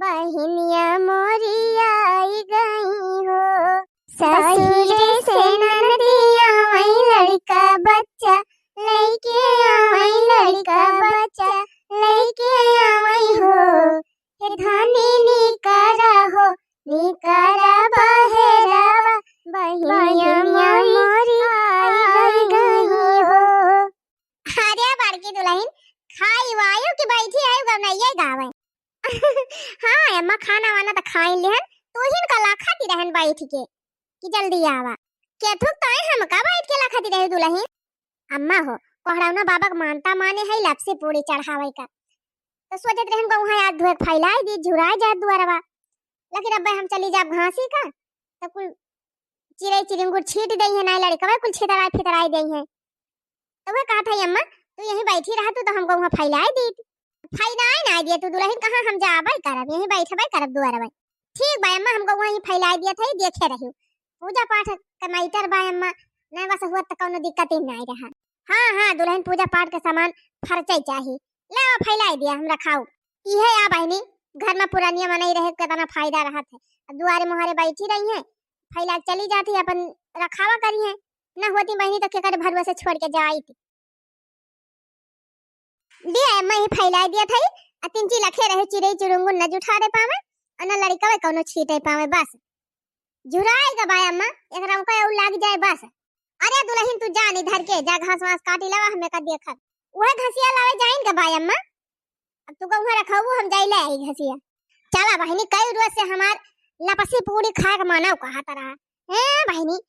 बहिनिया मोरिया आई गई हो ससुरे से ननदिया वही लड़का बच्चा लइके आवई लड़का बच्चा लइके आवई हो हे धनी निकरा हो निकरा बहेरावा बहिनिया मोरिया आई गई हो। अरे बड़की दुल्हन खाई वायु की बैठी आयु गवनैया गावे हाँ अम्मा खाना वाना तो खाई लेहन तू हिन कला खाती रहन बैठ के कि जल्दी आवा केथुक तो हम का बैठ के ला खाती रहे दुल्हन अम्मा हो कोहरावना बाबा के मानता माने है लपसे पूरी चढ़ावे का तो सोचत रहन को वहां याद धोए फैलाई दी झुराए जा दुआरवा लेकिन अब हम चली जा घासी का तो कुल चिड़ै चिरंगुर छीट दई है ना लड़का कुल छितराई फितराई दई है तो वह कहा था अम्मा तू यहीं बैठी रहा तू तो हमको वहां फैलाई दी फैलाई ना दिया तू दुल्हन कहां हम जाबे करब यहीं बैठबे करब दुआरवा ठीक बा अम्मा हमको वहीं फैलाई दिया था देखे रही पूजा पाठ का मैटर बा अम्मा नहीं बस हुआ तो कोनो दिक्कत ही नहीं रहा हां दुल्हन पूजा पाठ के सामान खर्चे चाहिए ले फैलाई दिया हम रखाऊ इहे आ बहनी घर में पुरानिया में नहीं रहे कितना फायदा रहा था दुआरे मुहारे बैठी रही है फैला चली जाती अपन रखावा करी है न होती बहनी तो केकर भरवा से छोड़ के जाई थी दिया मैं ही फैला दिया था तिनची लखे रहे चिड़ै चिड़ुंगुर न जुठा दे पावे और न लड़का वे कोनो छीटे पावे बस झुराएगा बाय अम्मा एकरा को और लाग जाए बस अरे दुल्हन तू जान इधर के जा घास वास काटी लावा हमें का देखत ओए घसिया लावे जाइन के बाय अम्मा अब तू कहूं रखाऊ हम जाई ले आई घसिया चला बहनी कई रोज से हमार लपसी पूरी खा के मानव कहत रहा ए बहनी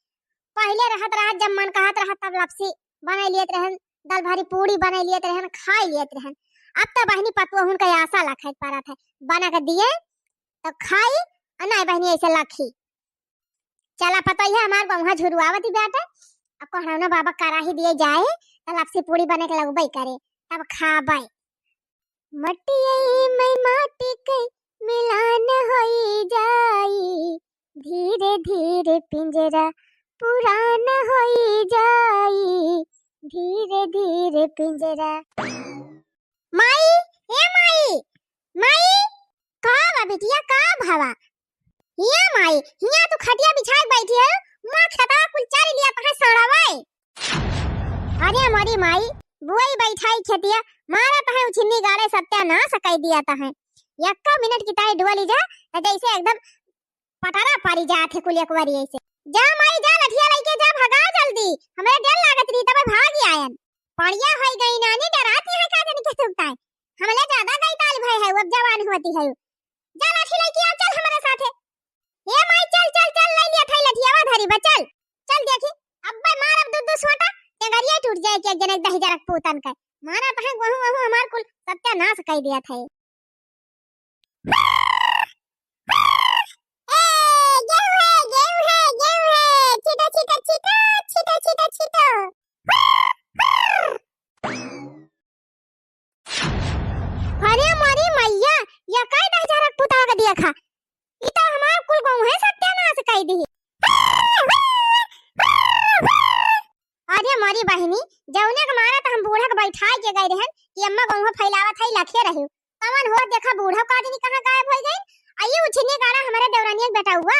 पहले रहत रहा जब मन कहत रहा तब लपसी बना लियत रहन दाल भारी पूरी बना लियत रहन खा लियत रहन अब तो बहनी पतुआ हुन का आशा लखत पारा था बना के दिए तो खाई और नहीं बहनी ऐसे लखी चला पता है हमार वहां झुरुआवती बेटा अब कोहरावना बाबा कराही दिए जाए तो लपसी पूरी बने के लगबई करे तब खाबई मटियई में माटी के मिलान होई जाई धीरे धीरे पिंजरा पुरान होई जाई धीरे धीरे पिंजरा माई ए माई माई का बिटिया का भावा हिया माई हिया तू खटिया बिछाए बैठी है मां खता कुल चारी लिया तो है सड़ावे अरे मोरी माई बुई बैठाई खटिया मारा तो है उछिन्नी गाड़े सत्यानाश कर दिया तो है यक्का मिनट की ताई डुअली जा जैसे एकदम पटारा पारी जात है कुल एक बारी ऐसे जा माई जा लठिया लेके जा भगा जल्दी हमें डर लागत रही तब भाग आयन पड़िया होई गई नानी डराती है का जाने के सुनता है हमले ज्यादा गई ताल भाई है अब जवान होती है जा लाठी लेके आ चल हमारे साथे ए माई चल चल चल ले लिया था लठियावा धरी बचल चल देखी अब्बे मार अब दुद्दू सोटा टेंगरिया टूट जाए कि एक जने दही जरक पूतन का मारा तो है गहू हमार कुल सत्यानाश कर दिया था अरे मारी मैया या काय दही जरक पूता का दिया खा इता हमार कुल गहू है सत्यानाश कर दी अरे मारी बहनी जौने के मारा तो हम बूढ़ा के बैठाए के गए रहन कि अम्मा गहू फैलावा थई लखे रही कमन हो देखा बूढ़ा का आदमी कहां गायब हो गई आइए उछने गाड़ा हमारे देवरानिया बेटा हुआ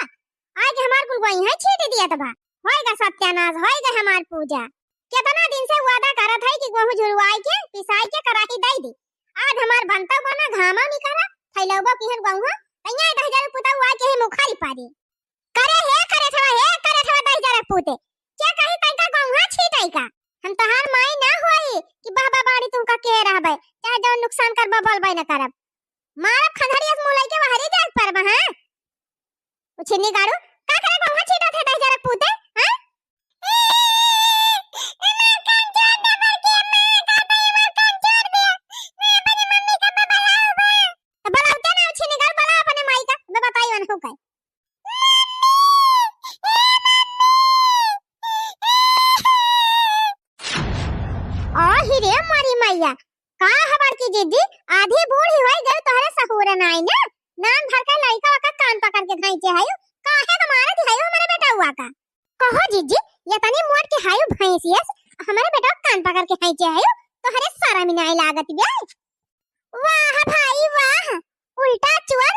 आज हमार कुल गई है छीट दिया तबा होएगा सत्यानाश होएगा हमार पूजा कितना दिन से वादा करत है कि गहू झुरवाई के पिसाई के कराही दई दी आज हमार बनता बना घामा निकरा फैलावा पिहन गहू तैया 10000 पुता हुआ के ही मुखारी पादी करे थवा 10000 पुते क्या कही तैका गहू छीटाई का हम तहार माई ना होई कि बाबा बाड़ी तुमका के रहबे चाहे जो नुकसान करबा बोलबे न करब मारब खंडरिया से मोलाई के बाहरी जात परबा हां उछनी गाड़ू का करे गहू छीटा थे 10000 पुते हां का हमार की जीजी आधी बूढ़ी होई गई तोहरे सहुरे नाई ना नाम धर के लइका का कान पकड़ के घाईचे हायो काहे तुम्हारे दिहायो हमारे बेटा हुआ का कहो जीजी ये तनी मोट के हायो भैंसियस हमारे बेटा कान पकड़ के घाईचे हायो तोहरे शर्म नहीं लागत बे वाह भाई वाह उल्टा चोर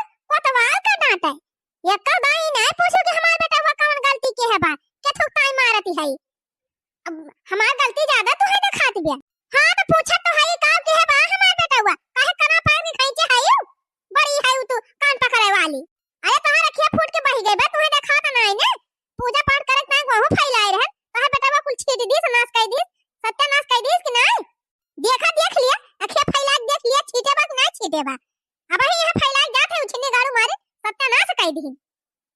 अब ही यहाँ फैला जात है उछिन्नी गाड़ू मारे सत्यानाश कई दी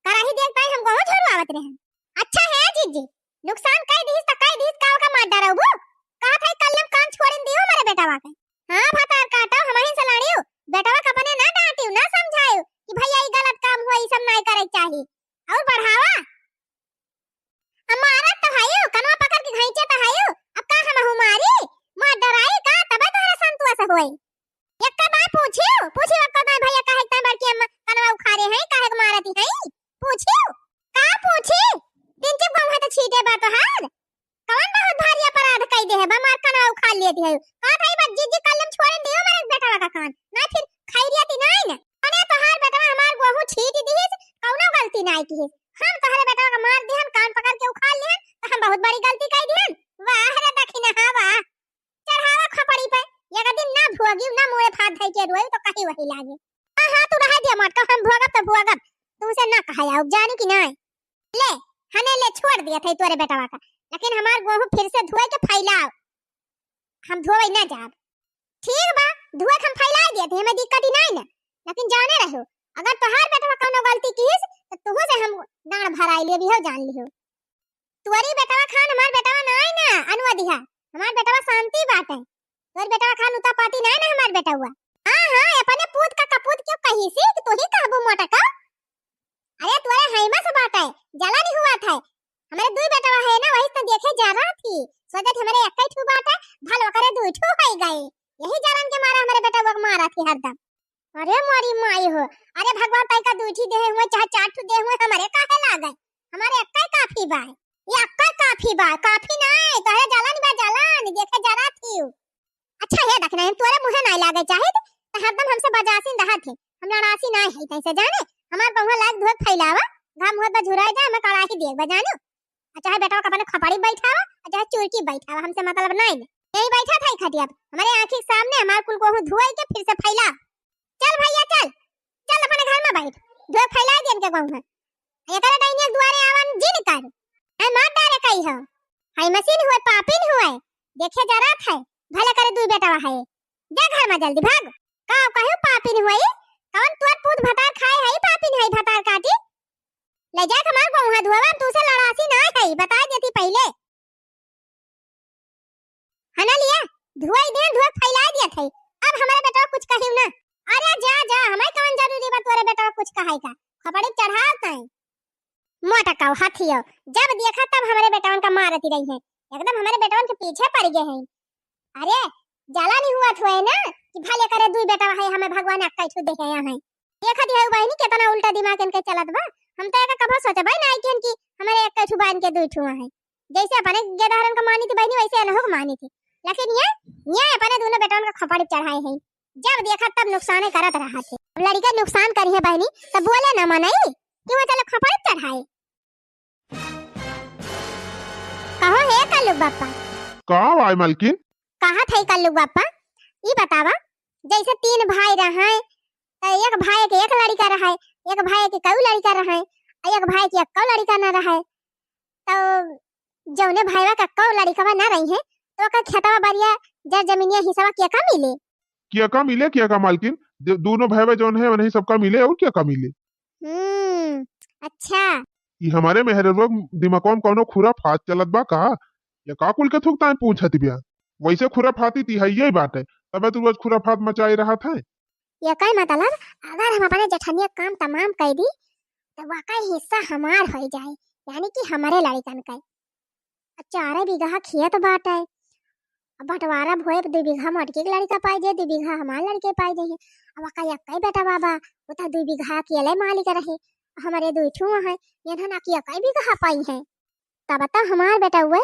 कराही देख पाए हम गांव छोड़ आवत रहे। अच्छा है जीजी नुकसान कई दी त कई दी का मार डराबू कहा था कलम कान छोड़न दियो मारे बेटावा के। हां भतार काटा हम ही सलाड़ियो बेटावा का बने ना डांटियो ना समझायो कि भैया ई गलत काम हुआ ई सब नहीं करे चाहिए और बढ़ावा हमारा तो हायो कनवा पकड़ के घाईचे तो हायो अब का हम हमारी मार डराई का तब तोरा संतुआ से होई एक का बात पूछियो का भैया काहे ता बार के हम कनवा उखारे हैं काहे के मारती हैं पूछियो का पूछी दिन चुप गांव है तो छीटे बा तो हार कौन बहुत भारी अपराध कई दे है बा मार कनवा उखाड़ लेती है का थाई बा जीजी कलम छोड़न दियो मारे बेटावा का कान ना फिर खैरियती नहीं न अने तो हार बेटावा हमार गोहू छीट दी है कौनो गलती नहीं की हम तोहरे बेटावा का मार दिहन कान पकड़ के उखाड़ लिहन तो हम बहुत बड़ी गलती कई दिहन वाह रे दखिना हावा चढ़ावा खपड़ी पे एक दिन ना भोगी ना मोए फाड़ धई के रोई तो कहीं वही लागे हां तू रह दिया मत हम भोगब तो भोगब तुमसे ना कहाया अब जानी कि नहीं ले हने ले छोड़ दिया था तोरे बेटावा का लेकिन हमार गोहू फिर से धोए के फैलाओ हम धोए ना जाब ठीक बा धोए हम फैला दिए थे हमें दिक्कत ही नहीं ना लेकिन जाने रहो अगर तोहार बेटावा कोनो गलती कीस तो तुहो से हम डांड भराई ले भी हो जान लियो तोरी बेटावा खान हमार बेटावा नहीं ना अनुवा दिहा हमार बेटावा शांति बात है तोर बेटावा खान उता पाती नहीं ना हमार बेटा हुआ हां अपने पूत का कपूत क्यों कही सी कि तू ही कहबू मोटा का अरे तोरे हैमा से बात है जला नहीं हुआ था हमारे दुई बेटावा है ना वही तो देखे जा रहा थी सोचत हमारे एकई ठू बात है भलो करे दुई ठू हो गए यही जलन के मारा हमारे बेटा को मारा थी हरदम अरे मोरी माई हो अरे भगवान ताई का दुई ठी दे हुए चाहे चार ठू दे हुए हमारे काहे लागे हमारे एकई काफी बा ये एकई काफी बा काफी नहीं तोरे जलन बा जलन देखे जा रहा थी अच्छा है देखना तोरे मुंह नहीं लागे चाहे तो हरदम हमसे बजासी रहा थे हम लड़ासी नहीं है तैसे जाने हमार बहुआ लाग धोक फैलावा घाम हुए बजुराई जा मैं कड़ाही देख बजानो चाहे बेटा का अपने खपड़ी बैठावा चाहे चुरकी बैठावा हमसे मतलब नहीं यही बैठा था खटिया हमारे आंखी के सामने हमार कुल को धुआई के फिर से फैला चल भैया चल चल अपने घर में बैठ धोक फैला दे इनके गांव में एकरा डाइने दुआरे आवन जिन कर ए मार डारे कई हो हाय मशीन हुए पापिन हुए देखे जरा था भले करे दुई बेटावा है जा घर में जल्दी भाग का कहे पापिन हुए कौन तोर पूत भतार खाए है पापिन है भतार काटी ले जा हमार को वहां धोवा तू से लड़ासी ना है बता देती पहले हना लिया धुआई दे धुआ फैला दिया थे अब हमारे बेटा कुछ कहियो ना अरे जा जा हमें कौन जरूरी बा तोरे बेटा कुछ कहाई का खपड़ी चढ़ात है मोटा काऊ हाथियो जब देखा तब हमारे बेटावन का मारती रही है एकदम हमारे बेटावन के पीछे पड़ गए हैं अरे जाला नहीं हुआ थोए ना कि भले करे दुई बेटा है हमें भगवान अक्का छू देखे यहाँ है देखा दिया बहनी कितना उल्टा दिमाग इनके चलत बा हम तो एक कभी सोचे भाई नहीं कि हमारे एक कछु बांध के दुई ठुआ है जैसे अपने गेदारन का मानी थी बहनी वैसे अनहो को मानी थी लेकिन ये अपने दोनों बेटावन का खपड़ी चढ़ाए हैं जब देखा तब नुकसान करत रहा थे लड़का नुकसान करी है बहनी तब बोले ना मनाई कि वो चलो खपड़ी चढ़ाए कहो है कल्लू बापा कहाँ भाई मालकिन कहा थे कल्लू बापा ये बतावा जैसे तीन भाई रहे तो एक भाई के एक लड़का रहे एक भाई के कई लड़का रहे एक भाई के एक लड़का ना रहे तो जौने भाईवा का कौ लड़का ना रही है तो का खेतवा बरिया जर जमीनिया हिस्सा क्या का मिले क्या का मालकिन दोनों भाई जौन है वही सबका मिले और क्या का मिले अच्छा ये हमारे मेहरवा दिमागों कोनो खुरा फात चलत बा का या का कुल के थुकता है पूछत बिया वैसे खुरा फाती थी है यही बात है तब तू रोज खुरा फात मचाई रहा था ये कई मतलब अगर हम अपने जठनिया काम तमाम कर दी तो वाकई हिस्सा हमार हो जाए यानी कि हमारे लड़कन का 4 बीघा खेत बाट है बंटवारा भोए 2 बीघा मटके के लड़का पाई जे 2 बीघा हमार लड़के पाई जे अब वाकई एकई बेटा बाबा वो तो 2 बीघा अकेले मालिक रहे हमारे 2 ठुआ है ये ना कि एकई बीघा पाई है तब तो हमार बेटा हुए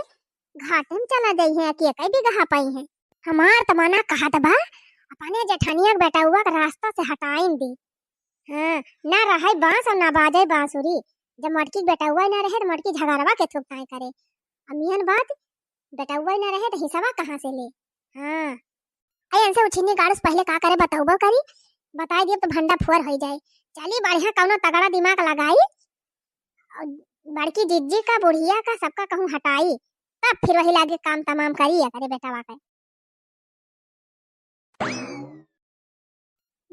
घाटे में चला गई है कि एकई बीघा पाई है हमार तमन्ना कहत बा अपने जेठानिया के बेटा हुआ का रास्ता से हटाइन दी हां ना रहे बांस और ना बाजे बांसुरी जब मटकी बेटा हुआ ना रहे तो मटकी झगड़वा के थुकताए करे अमियन बात बेटा हुआ ना रहे तो हिसाबा कहां से ले हां आई इनसे उछिनी गाड़स पहले का करे बताऊबो करी बता दिए तो भंडा फोर हो जाए चली बढ़िया कौनो तगड़ा दिमाग लगाई बड़की जिज्जी का बुढ़िया का सबका कहूं हटाई तब फिर वही लागे काम तमाम करी करे बेटा वाके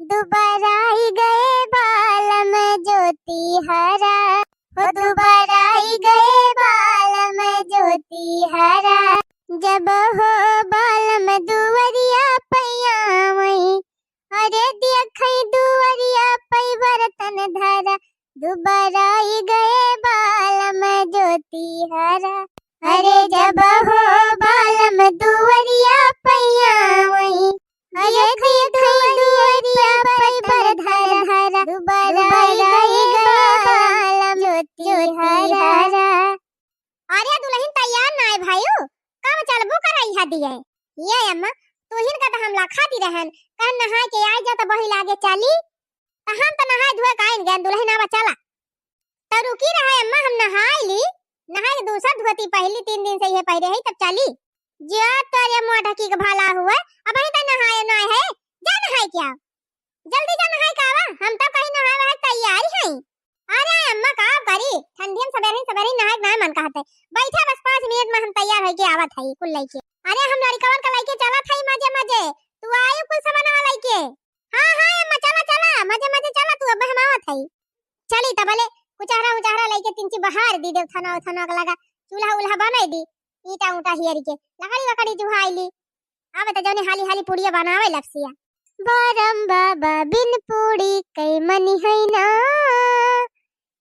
दोबारा आई गए बाल में ज्योति हरा, हो दोबारा आई गए बाल में ज्योति हरा। जब हो बाल में दुवरिया पैया वही, अरे दिया खई दुवरिया पई बर्तन धरा, दोबारा आई गए बाल में ज्योति हरा। अरे जब हो बाल में दुवरिया पैया वही, अरे खई दुवरिया पई बर्तन धरा, दोबारा आई गए बाल में ज्योति हरा। अरे दुल्हन तैयार ना है भाईयो, काम चलबो कराई हा दिए ये अम्मा तुहिन का तो हम लाखाती रहन कह नहा के आ जा तो बही लागे चली तो हम तो नहाए धोए काइन गए दुल्हन आवा चला तो रुकी रहे अम्मा हम नहाई ली, नहाए दूसरा धोती पहली 3 दिन से ये पहले है तब चली जो तोरे मोटा की भाला हुआ अब ही तो नहाए ना है जा नहाए क्या जल्दी जा नहाए का आवा हम तो कहीं नहाए है तैयार हैं। अरे अम्मा का करी ठंडी में सवेरे नहाए ना मन कहते बैठा बस 5 मिनट में हम तैयार हो के आवत है कुल लइके। अरे हम लड़कवन का लइके चला थई मजे मजे तू आयो कुल सामान लइके। हां हां अम्मा चला चला मजे मजे चला तू अब हम आवत है चली तबले कुचारा लइके तिनची बहार दी देव थाना का लगा चूल्हा उल्हा बनाई दी ईटा उटा हियर के लकड़ी जुहाईली आवे त जौनी हाली पुड़िया बनावे लपसिया। बारम बाबा बिन पूड़ी कई मनी है ना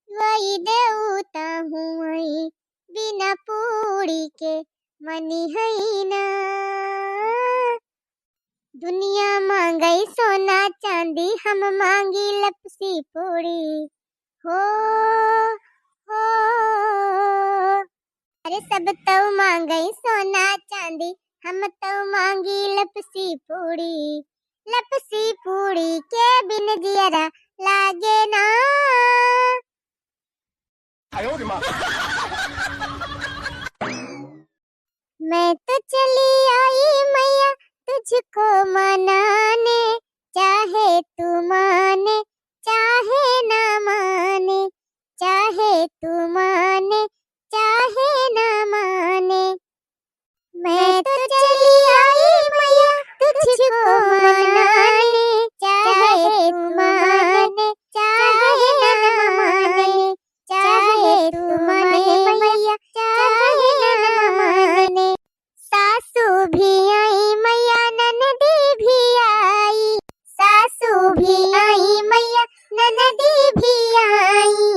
वही देवता हूँ बिना पूड़ी के मनी है ना। दुनिया मांगई सोना चांदी हम मांगी लपसी पूड़ी हो अरे सब तो मांगई सोना चांदी हम तो मांगी लपसी पूड़ी के बिन जियरा लागे ना। मैं तो चली आई मैया तुझको मनाने चाहे तू माने चाहे ना माने चाहे तू माने चाहे ना माने। मैं तो चली आई मैया तुझको मनाने चाहे तू माने चाहे ना माने चाहे तू माने मैया चाहे ना माने। सासू भी आई मैया ननदी भी आई सासू भी आई मैया ननदी भी आई।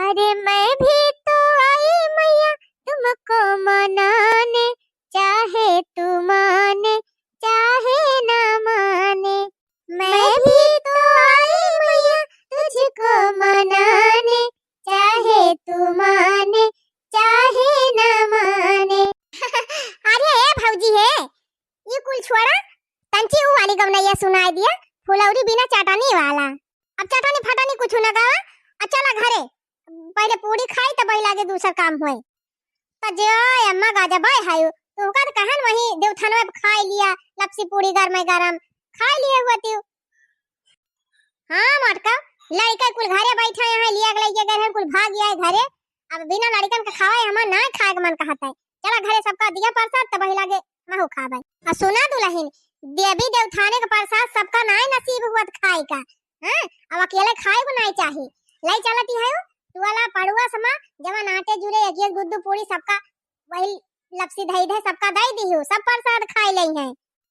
अरे मैं भी तो आई मैया तुमको मनाने चाहे तू माने चाहे ना माने। मैं भी तो आई मैया तुझको मनाने चाहे तू माने चाहे ना माने। अरे भौजी है ये कुल छोड़ा तंची ऊ वाली गवनैया सुनाई दिया फुलौरी बिना चटनी वाला। अब चटनी फटनी कुछ ना गावा चला घरे पहले पूरी खाई तब लागे दूसरा काम होए त जे अम्मा गाजा बाय हायो तो का कहन वही देवथान में खाई लिया लपसी पूरी गरम खाई लिए हुआ तू। हां मटका लड़का कुल घरे बैठा है लिया के गए कुल भाग गया घरे अब बिना लड़कन का खाए हम ना खाए के मन कहता है चला घरे सबका दिया प्रसाद तब लागे महू खाबे। आ सुना दुल्हन देवी देवथाने का प्रसाद सबका ना नसीब हुआ खाए का हां अब अकेले खाए को नहीं चाहिए लाई चलती है तू वाला पड़ुआ समा जवन आटे जुरे एक गुद्दू पूरी सबका वही लपसी दही दे सबका दई दियो सब प्रसाद खाई लई है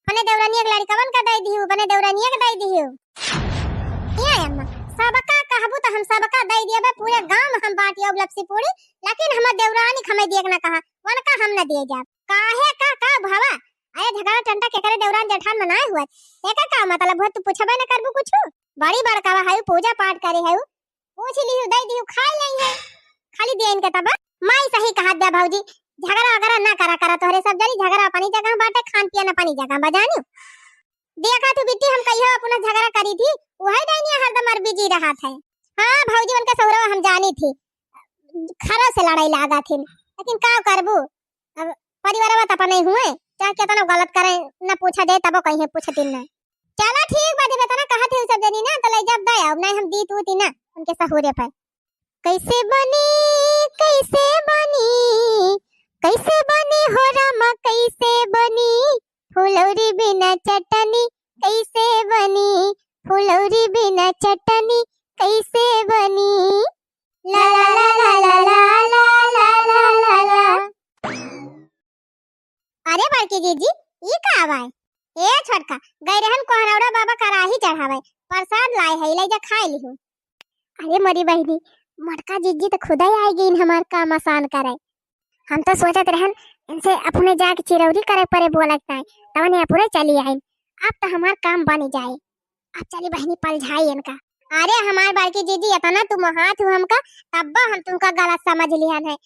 बने देवरानी के लड़कवन का दई दियो बने देवरानी के दई दियो ये अम्मा सबका कहबू तो हम सबका दई दिए पूरे गांव हम बाटियो लपसी पूरी लेकिन हम देवरानी हमें देख ना कहा वन का हम ना दिए जा काहे का भावा अरे झगड़ा टंटा के करे देवरान जेठान मनाए हुआ एका का मतलब तू पूछबे ना करबू कुछ बड़ी बड़का है पूजा पाठ करे है पूछ लियो दई दियो खाई लई है खाली देन के तब माई सही कहा दे भौजी झगड़ा वगैरह ना करा तोहरे सब जरी झगड़ा अपनी जगह बाटे खान पियन अपनी जगह बजानी देखा तू बिट्टी हम कहियो अपना झगड़ा करी थी वही डाइनिया हरदम मर बिजी रहा था। हां भौजी उनका सौरा हम जानी थी खरा से लड़ाई लागा थी लेकिन का करबू अब परिवार में तप नहीं हुए चाहे केतना गलत करे ना पूछा दे तब कहीं पूछती ना चला ठीक बात बेटा कहा थे सब जनी ना तो ले जब दे अब नहीं हम दी तू ती ना उनके सहुरे पर कैसे बनी हो रामा कैसे बनी फुलौरी बिना चटनी कैसे बनी फुलौरी बिना चटनी कैसे बनी। ला ला ला ला ला ला ला ला ला ला। अरे बड़की जीजी ई का आवाज? ए छोटका गए रहन कोहरौड़ा बाबा कराही चढ़ावे, प्रसाद लाए है, ले जा खाए लिहू। अरे मरी बहनी, मटका जीजी तो खुदा ही आई गई हमार काम आसान करे। हम तो सोचत रहन इनसे अपने जाके चिरौरी करे परे बोलता है, तवन ये पूरे चली आई। अब तो हमार काम बन जाए। अब चली बहनी पल जाए इनका। अरे हमार बड़की जीजी इतना तुम हाथ हो हमका, तब हम तुमका गलत समझ लिहन है।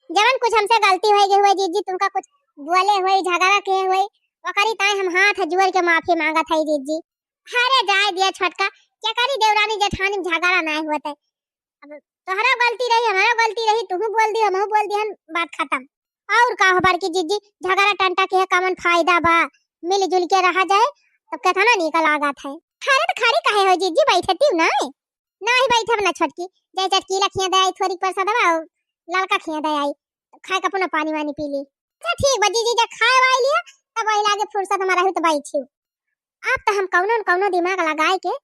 जवन कुछ हमसे गलती हुई जीजी, तुमका कुछ बोले हुए झगड़ा के हुए वकरी ताई हम हाथ जोड़ के माफी मांगत है जीजी। अरे जाए दिया छोटका, क्या करी देवरानी जेठानी झगड़ा ना हुआ है। अब तोहरा गलती रही, हमारा गलती रही, तू बोल दी, हम बोल दी, बात खत्म। और का हो बड़की जीजी, झगड़ा टंटा के कमन फायदा बा, मिलजुल के रहा जाए तब कथा ना निकल लागत है। अरे तो खारी काहे हो जीजी, बैठती ना ही बैठब ना छोटकी। जय चटकीला खिया दे आई, थोड़ी परसा दबा ललका खिया दे आई, खाए का पुना पानी वानी पी ली। अच्छा ठीक बजी जीजा खाए वाई लिया, तब वही लागे फुर्सत हमारा हुई तो बैठी। अब तो हम कौनो न कौनो दिमाग लगाए के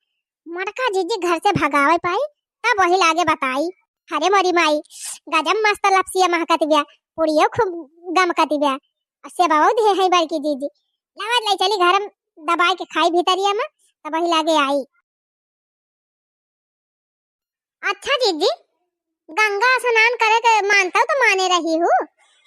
मटका जीजी घर से भगावे पाई, तब वही लागे बताई। अरे मोरी माई गजब मस्त लपसिया महकत बिया, पुड़ियो खूब गमकती बिया, से बहुत है बड़की जीजी। लावत ले चली घर में दबाई के खाई भीतरिया में, तब वही लागे आई। अच्छा जीजी गंगा स्नान करे के मानता तो माने रही हूँ,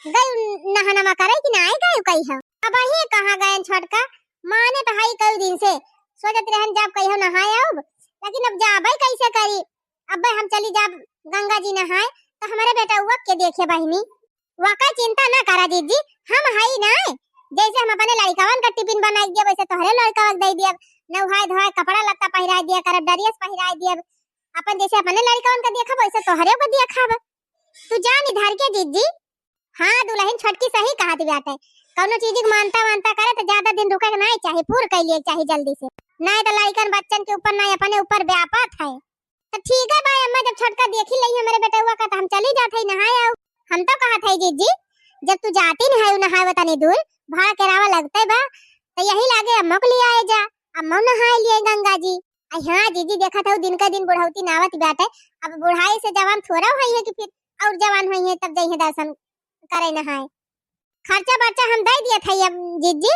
गई नहाना करे कि ना गई कही हो? अब ही कहाँ गए छोटका, माने तो हाई कई दिन से सोचत रहन जब कही हो नहाए अब, लेकिन अब जाबे कैसे करी। अब हम चली जब गंगा जी नहाए तो हमारे बेटा हुआ के देखे बहनी। वाका चिंता ना करा जीजी, हम हाई ना, जैसे हम अपने लड़कावन का टिफिन बनाई दिया वैसे तोहरे लड़कावन दे दिया, नहाए धोए कपड़ा लत्ता पहिरा दिया करब, डरियस पहिरा दिया, अपन जैसे अपने लड़कावन का देखा वैसे तोहरे को देखा। तू जान इधर के जीजी। हाँ दुल्हन छोटकी सही कहा थी बेटा, कौनो चीज मानता करे तो ज्यादा दिन रुके नहीं चाहिए, पूर कर लिए चाहिए जल्दी से, नहीं तो लड़कन बच्चन के ऊपर नहीं अपने ऊपर व्यापत है। तो ठीक है भाई, अम्मा जब छोटका देखी लई हमारे बेटा हुआ का तो हम चली जाते नहाए आओ। हम तो कहा था जीजी जब तू जाती नहीं है नहाए तनी दूर भाड़ा किरावा लगते बा, तो यही लागे अम्मा को ले आए जा, अम्मा नहाए लिए गंगा जी। हाँ जीजी देखा था दिन का दिन बुढ़ौती नावत बैठे, अब बुढ़ाई से जवान थोड़ा हुई है कि फिर और जवान हुई है तब जाइए दर्शन करे नहाए। खर्चा बर्चा हम दे दिया था अब जीजी,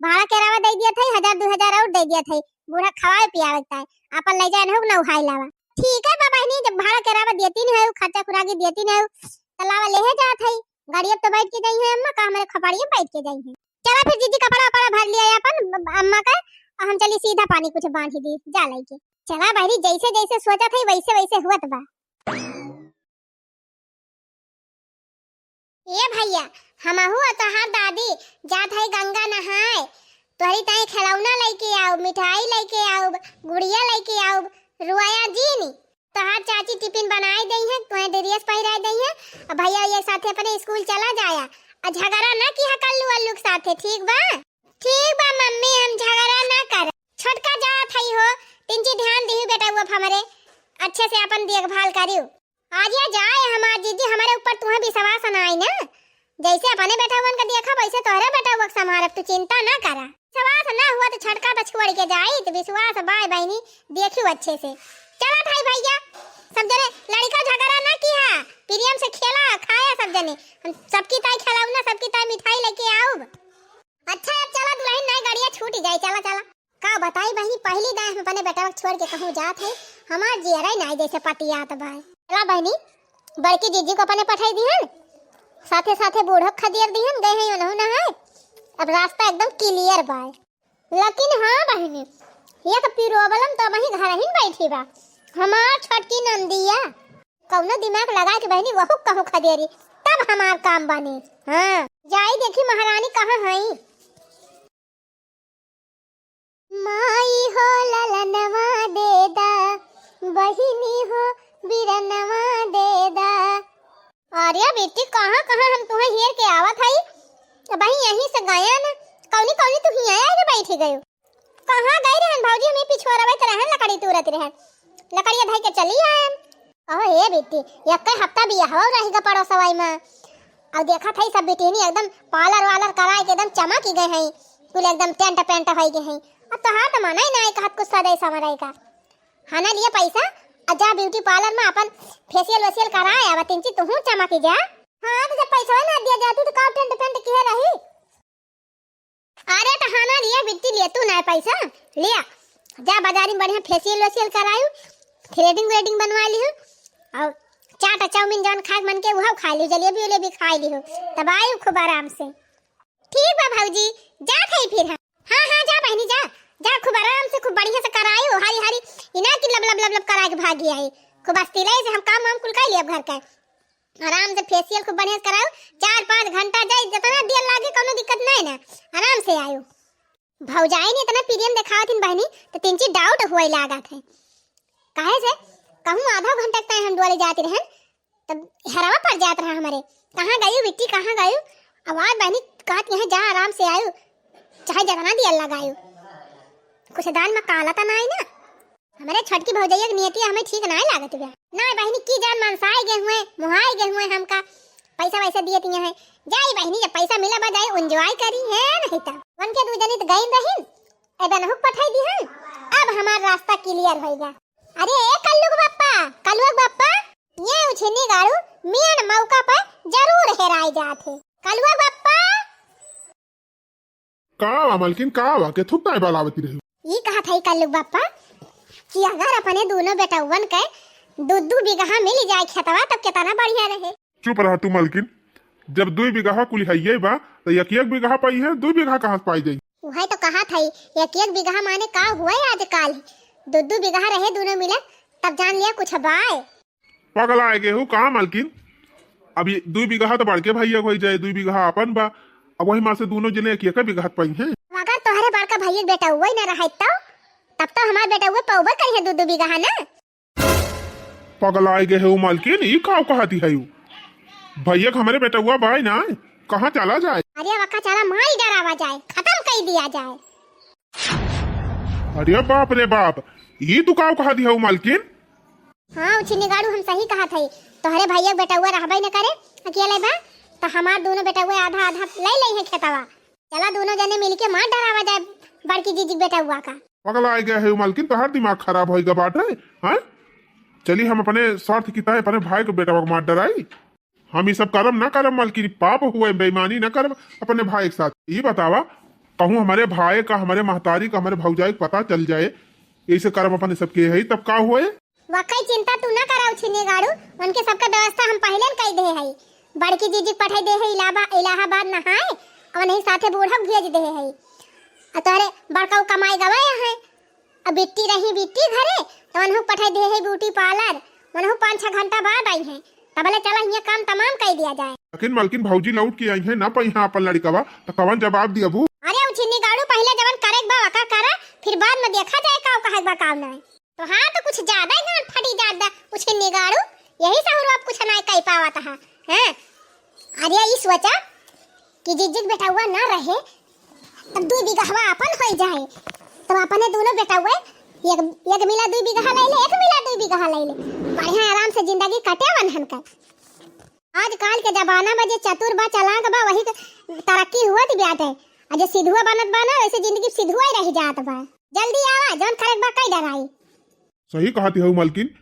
भाड़ा किरावा दे दिया था, 1000-2000 और दे दिया था, बूढ़ा खवाए पियावता है, अपन ले जाए हो ना उहाई लावा। ठीक है बाबा नहीं, जब भाड़ा किरावा देती नहीं है, खर्चा खुराकी देती नहीं है, तो लावा ले जात है, गाड़ी अब तो बैठ के गई है अम्मा का, हमारे खपड़िए बैठ के गई है। चला फिर जीजी कपड़ा वपड़ा भर लिया अपन अम्मा का, और हम चली सीधा पानी कुछ बांध दी जा लेके। चला बहनी जैसे जैसे सोचा था वैसे वैसे हुआ बा। ये भैया हमहू तोहार दादी जात है गंगा नहाए, तोहरी ताई खिलौना लेके आओ, मिठाई लेके आओ, गुड़िया लेके आओ, रुआया जी नी तोहार चाची टिफिन बनाए दई है, तुम्हें ड्रेस पहिराए दई है, और भैया ये साथे अपने स्कूल चला जाया, और झगड़ा ना किया कल्लू अल्लू के साथे, ठीक बा? ठीक बा मम्मी, हम झगड़ा ना कर। छोटका जात है हो, तिनची ध्यान दी बेटा वो हमारे अच्छे से अपन देखभाल करियो। आज या जाए हमार जीजी, हमारे ऊपर तुम्हें विश्वास ना आई ना, जैसे अपने बेटा हुआ का देखा वैसे तोहरे बेटा हुआ संभाल, तू चिंता ना करा। विश्वास ना हुआ तो छटका तो छोड़ के जाई, तो विश्वास बाय बहनी देखियो अच्छे से। चला भाई भैया सब जने लड़का झगड़ा ना किया, प्रियम से खेला खाया सब जने, हम सबकी ताई खिलाऊ ना, सबकी ताई मिठाई लेके आओ। अच्छा अब चला दुल्हन नहीं गाड़ियां छूट जाए, चला चला। का बताई बहनी पहली दाई हम अपने बेटा छोड़ के कहूं जात है, हमार जियरा नहीं जैसे पतियात भाई। चला बहनी बड़की जीजी को अपने पठाई दिहन, साथे साथे बूढ़ो खदियर दिहन, गए हैं उन्होंने नहाए, अब रास्ता एकदम क्लियर बा। लेकिन हाँ बहनी ये तो प्रॉब्लम तो वही घर ही बैठी बा, हमार छोटकी नंदिया कौनो दिमाग लगा के बहनी वहु कहूं खदेरी, तब हमार काम बने। हाँ जाई देखी महारानी कहाँ है। माई हो ललनवा देदा, बहिनी हो बिरनवा देदा। अरे बेटी कहाँ कहाँ हम तुम्हें हेर के आवत हई, भाई यहीं से गया ना, कौनी कौनी तू ही आया के बैठी गयो, कहाँ गई रहन भौजी, हमें पिछोरा बैठ रहन लकड़ी तुरत रहन, लकड़िया धई के चली आए। ओह ए बेटी एक हफ्ता बियाह रहेगा पड़ोसवाई में, और देखा था सब बेटी एकदम पार्लर वालर कराए के एकदम चमक गए हैं, कुल एकदम टेंट पेंट होई गे हैं। अब तो हाथ माना ही ना एक हाथ कुछ सदै समराई का हाना लिए पैसा अजा ब्यूटी पार्लर में अपन फेशियल वेशियल कराए अब तीन चीज तू चमकी जा। हां तो जब पैसा ना दिया जाती तो का टेंट पेंट किए रही। अरे तो हाना लिया बिट्टी लिए तू ना पैसा लिया जा बाजार में बढ़िया फेशियल वेशियल करायू थ्रेडिंग वेडिंग बनवा ली और चाट चाउमीन जौन खाए मन के वह खा ली जलेबी वलेबी खा ली हो तब आयु खूब आराम से। ठीक बा भौजी जा थई फिर। हां हां जा बहनी जा जा खूब आराम से खूब बढ़िया से करायू हरी हरी इना की लब लब लब लब करा के भागी आई खूब अस्तिले से हम काम वाम कुल कर लिया घर का आराम से फेशियल खूब बढ़िया से करायू 4-5 घंटा जाए जितना देर लागे कोनो दिक्कत नहीं ना आराम से आयू। भौजाई ने इतना प्रीमियम दिखावथिन बहनी तो तीन चीज डाउट हुए लागत है काहे से कहूं आधा घंटा तक हम दुआरे जाते रहन तब हरावा पड़ जात रहा हमारे कहां गई बिट्टी कहां गई आवाज बहनी कहत यहां जा आराम से आयू चाहे जगना दिया लगायू कुछ दान में काला ता नहीं ना हमारे छटकी भौजैया की नियति हमें ठीक नहीं लागत बे ना बहनी की जान मनसाए गए हुए मुहाए गए हुए हमका पैसा वैसा दिए तिया है जाई बहनी जब पैसा मिला बा जाई एंजॉय करी है नहीं ता वन के दू जनी तो गई बहन ए बनहुक पठाई दी है अब हमारा रास्ता क्लियर होएगा। अरे ए कल्लुक बाप्पा ये उछनी गाड़ू मियन मौका पर जरूर हेराई जात है कल्लुक बाप्पा का मालकिन का वा के थुक ताई बालावती रही ई कहा था कल्लुक बाप्पा कि अगर अपने दोनों बेटवन के दू बीघा मिल जाए खेतवा तब कितना बढ़िया रहे। चुप रहा तू मालकिन जब 2 बीघा कुल है बा तो एक बीघा पाई है 2 बीघा कहां पाई जाई वही तो कहा था एक बीघा माने का हुआ आजकल दू बीघा रहे दोनों मिला तब जान लिया कुछ बाय पागल आए गे हो कहां मालकिन अभी 2 बीघा तो बढ़ के भैया हो जाए 2 बीघा अपन बा अब वही मां से दोनों जने एक बीघा पाई है। अगर तोहरे बड़का भैया बेटा हुआ ही ना रहा तब तो हमारा बेटा हुआ पौबर करी है 2 बीघा ना। पागल आए गे हो मालकिन ई का कहती है भैया हमारे बेटा हुआ भाई ना कहां चला जाए। अरे वक्का चला मार डरावा जाए खत्म कर दिया जाए। अरे बाप रे बाप ये तू का कहा दिया मालकिन। हां उछनी गाड़ू हम सही कहा था तोहरे भैया बेटा हुआ रहबे न करे अकेले बा तो हमार दोनों बेटा हुआ आधा आधा ले है खेतवा चला दोनों जने मिलके मार डरावा जाए बड़की जीजी बेटा हुआ का। पागल आ गया है मालकिन तोहर दिमाग खराब होएगा बात है हां चली हम अपने स्वार्थ की तरह अपने भाई को बेटा को मार डराई हम ये सब करम ना करम मालकिन पाप हुए बेईमानी ना करम अपने भाई के साथ। ये बतावा कहूँ हमारे भाई का हमारे महतारी का हमारे भौजाई को पता चल जाए ऐसे करम अपने सबके है तब का हुए। वाकई चिंता तू ना कराओ छिने गाड़ू उनके सबका व्यवस्था हम पहले कह दे है बड़की जीजी पठाई दे है इलाहाबाद नहाए और नहीं साथे बूढ़ा भेज दे है तोरे बड़का कमाई गवाया है अब बिट्टी रही बिट्टी घरे तो उन्हों पठाई दे है ब्यूटी पार्लर उन्हों 5-6 घंटा बाद आई है तबले चला ये काम तमाम कर दिया जाए। लेकिन मालकिन भौजी लौट के आई है ना पई हां अपन लड़कवा तो कवन जवाब दिया बू। अरे उछनी गाड़ू पहले जवन करे बा वका करा फिर बाद में देखा जाए का कहे बा काम नहीं तो हां तो कुछ ज्यादा ही फटी जादा उछनी गाड़ू यही सहर आप कुछ नहीं कह पावा था हैं। अरे ये सोचा कि जिज्जिक बेटा हुआ ना रहे तब 2 बीघा अपन हो जाए तब अपने दोनों बेटा हुए एक मिला 2 बीघा ले ले एक मिला 2 बीघा ले ले बढ़िया आराम से जिंदगी कटे वनहन का। आजकल के जमाना में जे चतुर बा चालाक बा वही तरक्की हुआ थी बात है अजे सिधुआ बनत बा ना वैसे जिंदगी सिधुआ ही रह जात बा जल्दी आवा जौन करे बा कई डराई। सही कहती हो मालकिन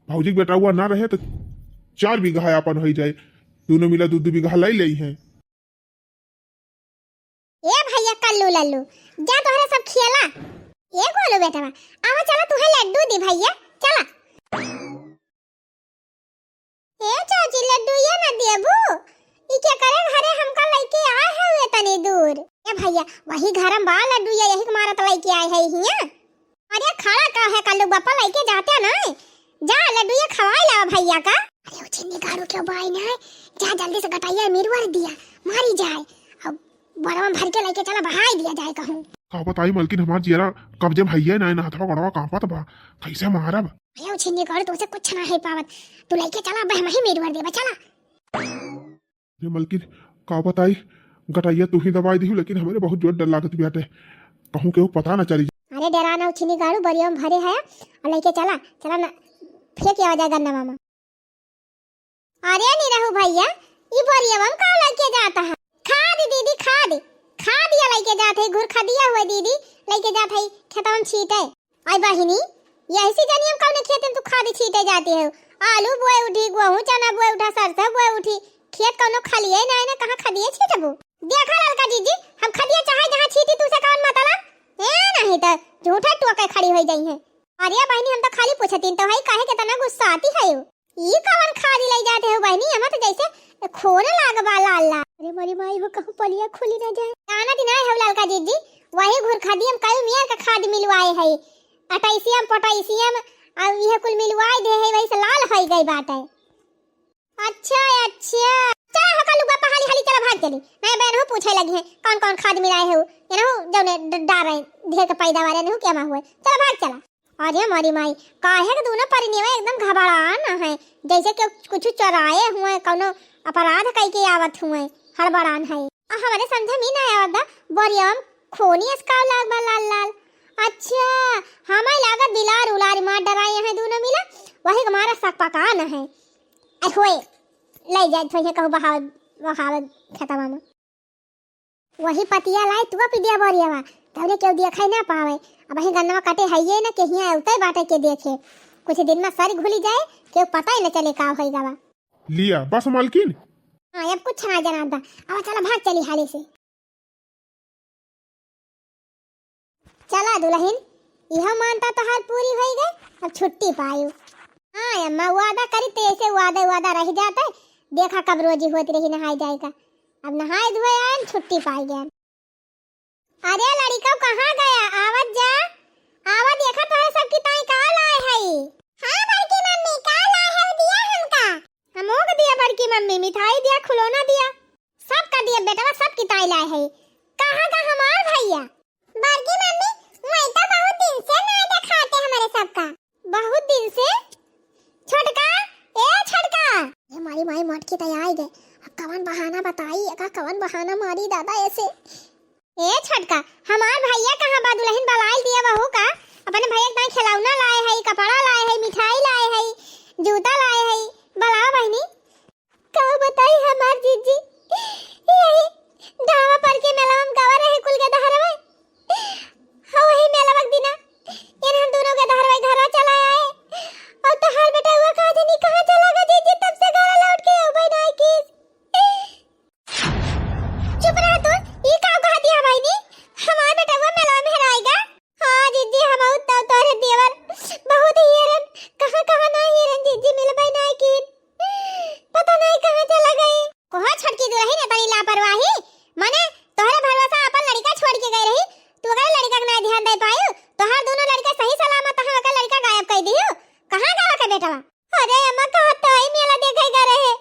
भौजी बेटा हुआ ना रहे तो 4 बीघा अपन हो जाए दोनों मिला 2 बीघा ले ले है। ए भैया कल्लू लल्लू जा तोहरे सब खियाला ए बोलो बेटा आवा चला तुहे लड्डू दी भैया चला ए चाची लड्डू ये ना देबू ई क्या करे घरे हमका लेके आए है वे तनी दूर ए भैया वही घर में बा लड्डू ये यही मारत लेके आए है हिया। अरे खड़ा का है कल्लू बापा लेके जाते ना जा लड्डू ये खवाई ला भैया का। अरे उछनी गाड़ू क्यों बाई ना जा जल्दी से गटाइया मिरवर दिया मारी जाए अब बड़वा भर के लेके चला बहाई दिया जाए कहूं का बताई मालकिन हमार जियरा कब्जे भैया ना हाथवा गड़वा कांपत बा कैसे मारब। भैया उछनी गाड़ू तुझसे कुछ ना है पावत तू लेके चला बह मही मिरवर दे चला। ये मालकिन का बताई गटाइया तू ही दवाई दी लेकिन हमारे बहुत जोर डर लागत बियाटे कहूं के पता ना चली। अरे डराना उछनी गाड़ू बरिया में भरे है और लेके चला चला ना फेंक आ जाएगा गन्ना मामा। अरे नहीं रहू भैया ये बरिया में का लेके जाता है खाद दीदी खा दिया लेके जात है घुर खा दिया हुआ दीदी लेके जात है खेतवा में छीटे। आई बहिनी यही जानी हम कौन खेत में तू खादी छीटे जाती है। आलू बोए उठी गेहूं चना बोए उठा सरसों बोए उठी खेत कौनो खाली है ना कहां खदिए छीटबू। देखा लड़का जीजी हम खदिए चाहे जहां छीटी तू से कौन मतलब ए नहीं तो झूठा टोके खड़ी हो जाई है। अरे बहिनी हम तो खाली पूछतीन तो भाई काहे के तना गुस्सा आती है ई कवन खादी ले जाते हो बहिनी हम तो जैसे खोन लागबा लाल लाल। अरे मोरी माई हो कहूं पलिया खुली ना जाए आना दिन आए हो लड़का जीजी वही घुर खादी हम कई मियार का खाद मिलवाए है अटाइसियम पोटासियम अब यह कुल मिलवाए दे है वही से लाल हो गई बात है। अच्छा अच्छा चला हो कल लुगा पहाड़ी हाली चला भाग चली नहीं बहन हो पूछे लगी है कौन कौन खाद मिलाए हो ये ना जौने डार रहे ढेर के पैदावार नहीं क्या हुए चला भाग चला। अरे मोरी माई काहे के दोनों परिनिवा एकदम घबराना है जैसे कि कुछ चराए हुए कोनो अपराध कई के आवत हुए हड़बड़ान है हमारे समझ में ना आवदा बोरियम खोनी इसका लाग लाल लाल। अच्छा हमें लागत दिलार उलार मार डराए हैं दोनों मिला वही हमारा सक पकाना है होए ले जाए थोड़े कहू बहाव बहाव खेतवा में वही पतिया लाए तू पिडिया बोरियावा तौरे केउ देखाई ना पावे अब ही गन्नवा काटे हइये ना के हिया उतई बाटे के देखे कुछ दिन में सर घुली जाए के पता ही न चले का होइगा बा लिया बस मालकिन। हां अब कुछ ना जानता अब चला भाग चली हाली से चला दुल्हन यह मानता तो हाल पूरी हो गई अब छुट्टी पायू। हाँ अम्मा वादा करी तो ऐसे वादा रह जाता है देखा कब रोजी होती रही नहाई जाएगा अब नहाए धोए आए छुट्टी पाई गया। अरे लड़का कहाँ गया आवाज जा आवाज देखा तो सबकी ताई का लाए है। हां बड़की मम्मी का लाए है दिया हमका हमो को दिया बड़की मम्मी मिठाई दिया खिलौना दिया सबका दिया बेटा सबकी ताई लाए है। कहां का हमार भैया बड़की मम्मी मैं तो बहुत दिन से ना दिखाते हमारे सबका बहुत दिन से छोटका ए छोटका ये मारी माई मट की तैयार गए अब कवन बहाना बताई का कवन बहाना मारी दादा ऐसे। ए छोटका हमार भैया कहां बा दुल्हन बलाल दिया बहू का अपने भैया का खिलौना लाए है कपड़ा लाए है मिठाई लाए है जूता लाए है बलाओ बहनी का बताई हमार जीजी यही ढावा पर के मेला में गवा रहे कुल के दहरवे हां वही मेला वक्त दिना इन हम दोनों के दहरवे घर चला आए और तो हाल बेटा हुआ कहां जानी कहां चला गया जीजी तब से घर लौट के उबई नहीं की। चुप रह तू ये का कहा दिया भाई ने हमार बेटा हुआ मेला में हेराएगा। हां जीजी हम तो तोरे देवर बहुत हिरन कहां ना हिरन जीजी मिलबई नहीं की पता नहीं कहां चला गए। कोहा छटकी दे रही ने तनी लापरवाही माने तोहरे भरोसा अपन लड़का छोड़ के गई रही तू अगर लड़का का ना ध्यान दे पायो तो हर दोनों लड़का सही सलामत हां का लड़का गायब कर दियो कहां गया का बेटा। अरे अम्मा कहा तो ही मेला देखेगा रहे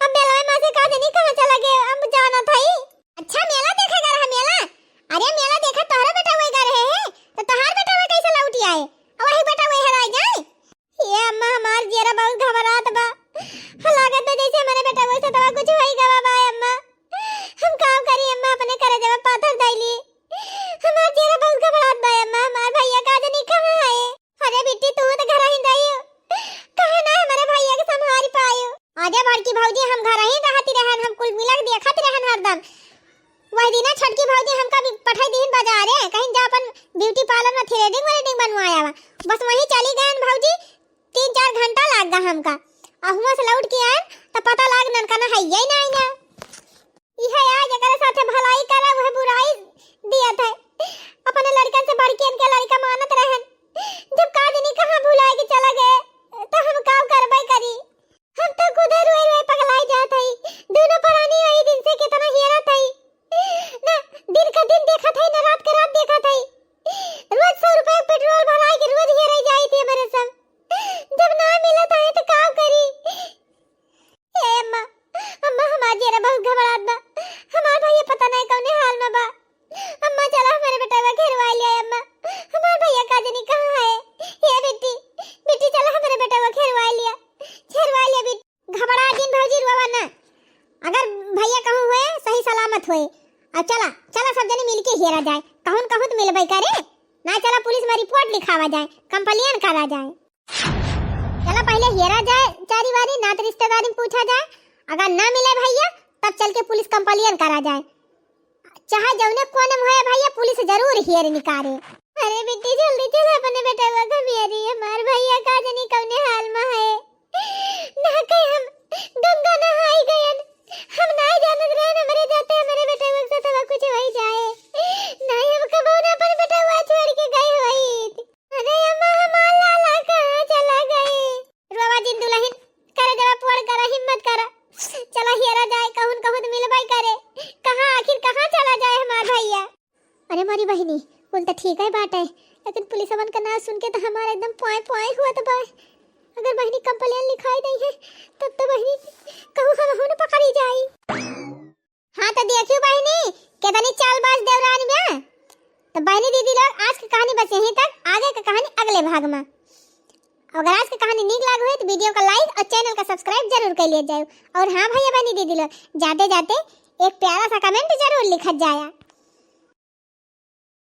अब मेला में से कहा नहीं कहां चला गया अब जाना था ही। अच्छा मेला देखेगा रहा मेला अरे मेला देखा तोहरा बेटा वही कर रहे हैं तो तोहार बेटा वही कैसे लौटी आए और वही बेटा वही हराई जाए। ये अम्मा हमार जेरा बहुत घबरात बा लागत है जैसे हमारे बेटा वही से तवा कुछ होई गवा बा अम्मा हम काम करी अम्मा अपने करे जब पाथर दाइली हमार जेरा बहुत घबरात बा अम्मा हमार भैया का नहीं कहां है। अरे बेटी तू तो घर ही रही कहां ना हमारे भैया के संभाल पायो। अरे बड़की भौजी हम घर ही रहती रहन हम कुल मिलक देखत रहन हरदम वही दिना छटकी भौजी हमका भी पठाई दिन बाजार है कहीं जा अपन ब्यूटी पार्लर में थ्रेडिंग वेडिंग बनवाया वा बस वही चली गए भौजी 3-4 घंटा लाग गा हमका अहुआ से लौट के आए तो पता लाग नन का ना है ही नहीं ना इहे आज अगर साथे भलाई करे वह बुराई दिया था अपने लड़कन से बढ़ के इनके लड़का मानत रहन जब का दिन कहां भुला के चला गए तो हम का करबै करी हम तो खुद रोए पगलाई जात हई दोनों प्राणी वही दिन से कितना हेरत हई ना दिन का दिन देखा था ना रात का रात देखा था रोज 100 रुपए पेट्रोल भराई के रोज हेरे जाई थी मेरे सब जब ना मिला था तो का करी। ए अम्मा अम्मा हमार जेरा बहुत घबरात बा हमार भैया पता नहीं कौन हाल में बा अम्मा चला हमारे बेटा का घेरवा लिया अम्मा हमार भैया का जनी कहां है। ये बेटी बेटी चला हमारे बेटा को घेरवा लिया बेटी घबरा दिन भौजी रोवा ना अगर भैया कहूं हुए सही सलामत हुए अब चला चला सब जने मिलके हेरा जाए कहूं कहूं तो मिलबई करे ना चला पुलिस में रिपोर्ट लिखावा जाए कंप्लेन करा जाए चला पहले हेरा जाए चारी बारी ना तो रिश्तेदारी में पूछा जाए अगर ना मिले भैया तब चल के पुलिस कंप्लेन करा जाए चाहे जौने कोने में है भैया पुलिस जरूर हियर निकाले। अरे बेटी जल्दी चल अपने बेटा का मेरी हमार भैया का जनी कौने हाल में है ना कहीं हम गंगा नहाई गयन हम ना जानत रहे ना मरे जाते हमारे बेटा के साथ हवा कुछ होई जाए नहीं हम कबो ना अपन बेटा हुआ छोड़ के गई होई। अरे अम्मा हमार लाला कहां चला गए रोवा जिन दुल्हन करे जरा पड़ कर हिम्मत कर चला हेरा जाए कहून कहून तो मिलबाई करे कहां आखिर कहां चला जाए हमार भैया। अरे मारी बहिनी बोलता ठीक है बात है लेकिन पुलिस वालन का नाम सुन के तो हमारा एकदम पॉय पॉय हुआ तो बा अगर बहिनी कंप्लेन लिखाई नहीं है तब तो बहिनी कहूं हम होने पकड़ी जाई। हां तो देखियो बहिनी केतनी चालबाज देवरानी में तो बहिनी दीदी लोग आज की कहानी बस यहीं तक आगे की कहानी अगले भाग में। अगर आज की कहानी नीक लाग हो तो वीडियो का लाइक और चैनल का सब्सक्राइब जरूर कर लिया जाए और हां भैया बहनी दीदी लोग जाते जाते एक प्यारा सा कमेंट जरूर लिखत जाया।